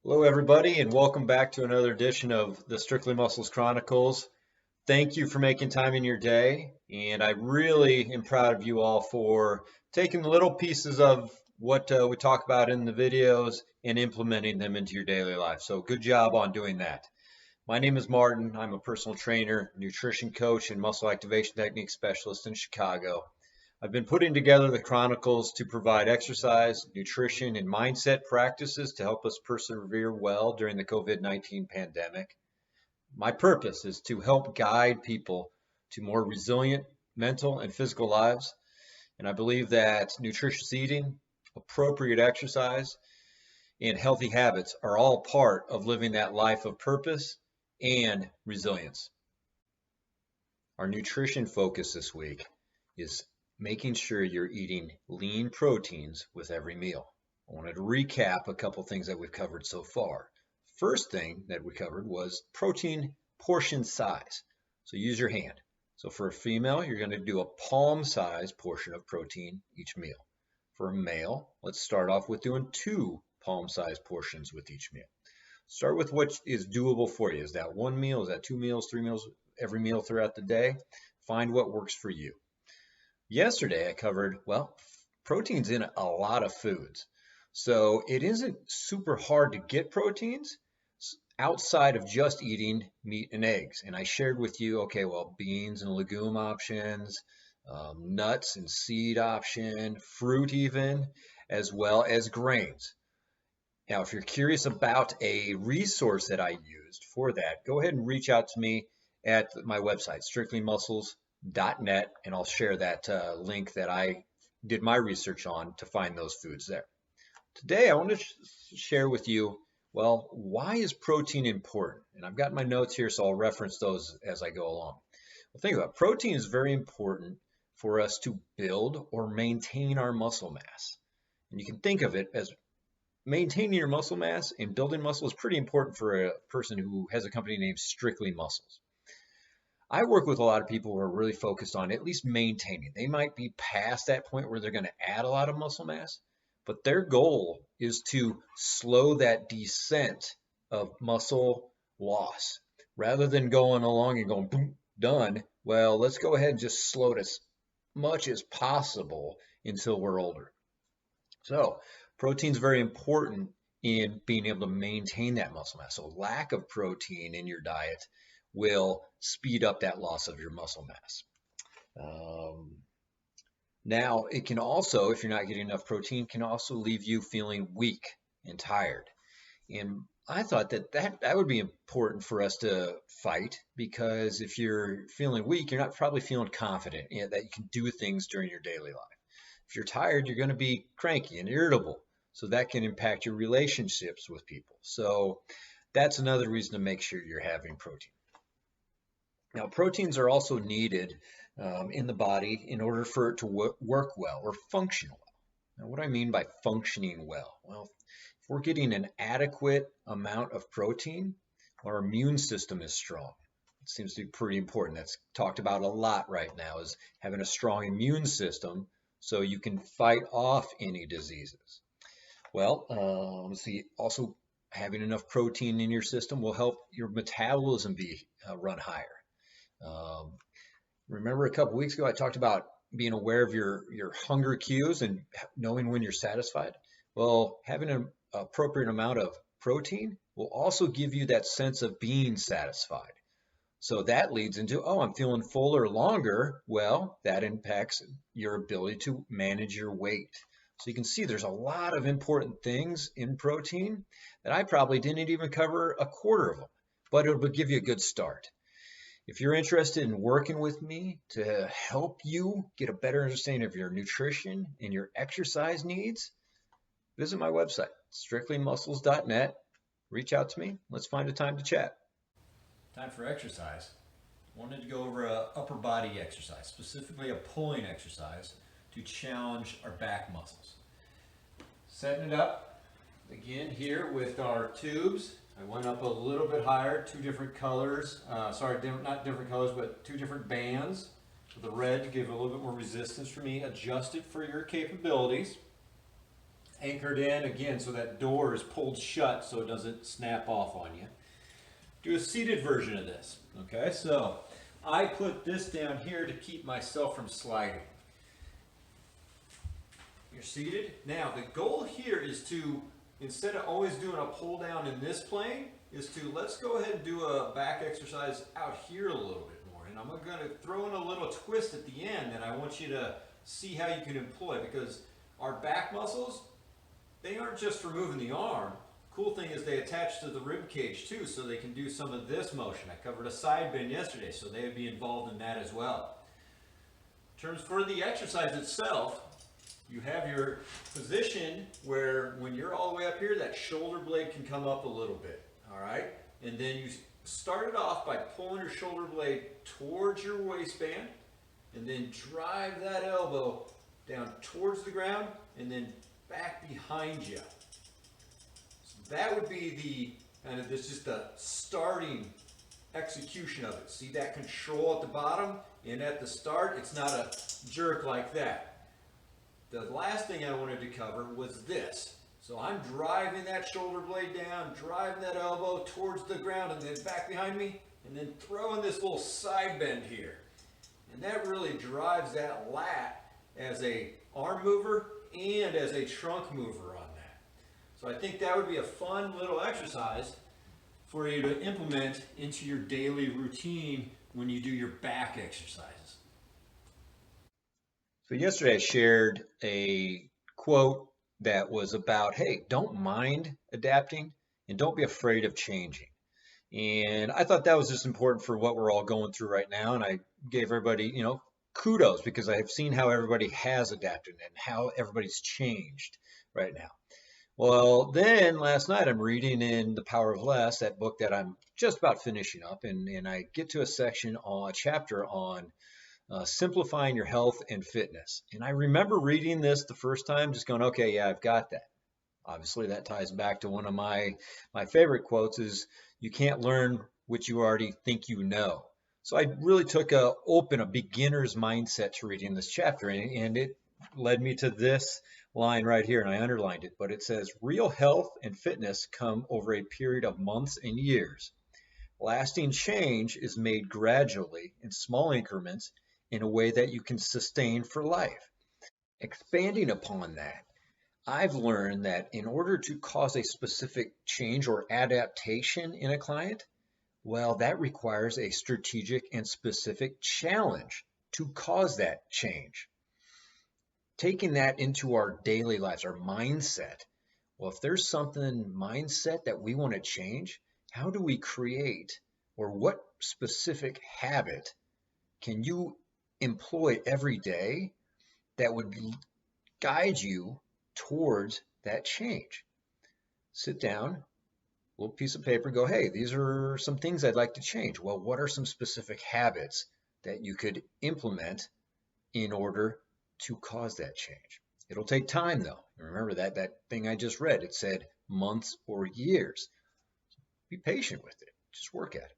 Hello, everybody, and welcome back to another edition of the Strictly Muscles Chronicles. Thank you for making time in your day, and I really am proud of you all for taking little pieces of what we talk about in the videos and implementing them into your daily life. So, good job on doing that. My name is Martin. I'm a personal trainer, nutrition coach, and muscle activation technique specialist in Chicago. I've been putting together the Chronicles to provide exercise, nutrition, and mindset practices to help us persevere well during the COVID-19 pandemic. My purpose is to help guide people to more resilient mental and physical lives. And I believe that nutritious eating, appropriate exercise, and healthy habits are all part of living that life of purpose and resilience. Our nutrition focus this week is making sure you're eating lean proteins with every meal. I wanted to recap a couple things that we've covered so far. First thing that we covered was protein portion size. So use your hand. So for a female, you're going to do a palm size portion of protein each meal. For a male, let's start off with doing 2 palm size portions with each meal. Start with what is doable for you. Is that 1 meal? Is that 2 meals, 3 meals, every meal throughout the day? Find what works for you. Yesterday I covered, protein's in a lot of foods. So it isn't super hard to get proteins outside of just eating meat and eggs. And I shared with you, beans and legume options, nuts and seed option, fruit even, as well as grains. Now, if you're curious about a resource that I used for that, go ahead and reach out to me at my website, strictlymuscles.net, and I'll share that link that I did my research on to find those foods there. Today, I want to share with you, why is protein important? And I've got my notes here, so I'll reference those as I go along. Well, think about it. Protein is very important for us to build or maintain our muscle mass. And you can think of it as maintaining your muscle mass and building muscle is pretty important for a person who has a company named Strictly Muscles. I work with a lot of people who are really focused on at least maintaining. They might be past that point where they're going to add a lot of muscle mass, but their goal is to slow that descent of muscle loss. Rather than going along and going, boom, done, let's go ahead and just slow it as much as possible until we're older. So protein is very important in being able to maintain that muscle mass. So lack of protein in your diet will speed up that loss of your muscle mass. Now, it can also, if you're not getting enough protein, can also leave you feeling weak and tired. And I thought that would be important for us to fight, because if you're feeling weak, you're not probably feeling confident that you can do things during your daily life. If you're tired, you're going to be cranky and irritable. So that can impact your relationships with people. So that's another reason to make sure you're having protein. Now, proteins are also needed in the body in order for it to work well or function well. Now, what do I mean by functioning well? Well, if we're getting an adequate amount of protein, our immune system is strong. It seems to be pretty important. That's talked about a lot right now, is having a strong immune system so you can fight off any diseases. Also having enough protein in your system will help your metabolism run higher. Remember a couple weeks ago, I talked about being aware of your hunger cues and knowing when you're satisfied. Well, having an appropriate amount of protein will also give you that sense of being satisfied. So that leads into, I'm feeling fuller longer. Well, that impacts your ability to manage your weight. So you can see there's a lot of important things in protein that I probably didn't even cover a quarter of them, but it will give you a good start. If you're interested in working with me to help you get a better understanding of your nutrition and your exercise needs, visit my website, strictlymuscles.net. Reach out to me. Let's find a time to chat. Time for exercise. I wanted to go over an upper body exercise, specifically a pulling exercise to challenge our back muscles. Setting it up again here with our tubes. I went up a little bit higher, 2 different colors. Not different colors, but 2 different bands. The red to give a little bit more resistance for me. Adjust it for your capabilities. anchored in again so that door is pulled shut so it doesn't snap off on you. Do a seated version of this. Okay, so I put this down here to keep myself from sliding. You're seated. Now the goal here is to, instead of always doing a pull down in this plane, is to let's go ahead and do a back exercise out here a little bit more. And I'm going to throw in a little twist at the end that I want you to see how you can employ, because our back muscles, they aren't just for moving the arm. Cool thing is they attach to the rib cage too, so they can do some of this motion. I covered a side bend yesterday, so they would be involved in that as well. In terms for the exercise itself, you have your position where when you're all the way up here, that shoulder blade can come up a little bit, all right? And then you start it off by pulling your shoulder blade towards your waistband, and then drive that elbow down towards the ground and then back behind you. So that would be the kind of this, just the starting execution of it. See that control at the bottom, and at the start, it's not a jerk like that. The last thing I wanted to cover was this. So I'm driving that shoulder blade down, driving that elbow towards the ground and then back behind me, and then throwing this little side bend here. And that really drives that lat as a arm mover and as a trunk mover on that. So I think that would be a fun little exercise for you to implement into your daily routine when you do your back exercises. So yesterday I shared a quote that was about, hey, don't mind adapting and don't be afraid of changing. And I thought that was just important for what we're all going through right now. And I gave everybody, kudos, because I have seen how everybody has adapted and how everybody's changed right now. Well, then last night I'm reading in The Power of Less, that book that I'm just about finishing up. And I get to a chapter on simplifying your health and fitness. And I remember reading this the first time, just going, okay, yeah, I've got that. Obviously, that ties back to one of my favorite quotes is, you can't learn what you already think you know. So I really took a beginner's mindset to reading this chapter, and it led me to this line right here, and I underlined it, but it says, real health and fitness come over a period of months and years. Lasting change is made gradually in small increments in a way that you can sustain for life. Expanding upon that, I've learned that in order to cause a specific change or adaptation in a client, well, that requires a strategic and specific challenge to cause that change. Taking that into our daily lives, our mindset. Well, if there's something mindset that we want to change, how do we create, or what specific habit can you employ every day that would guide you towards that change? Sit down, little piece of paper, go, hey, these are some things I'd like to change. Well, what are some specific habits that you could implement in order to cause that change? It'll take time though. Remember that thing I just read, it said months or years. Be patient with it. Just work at it.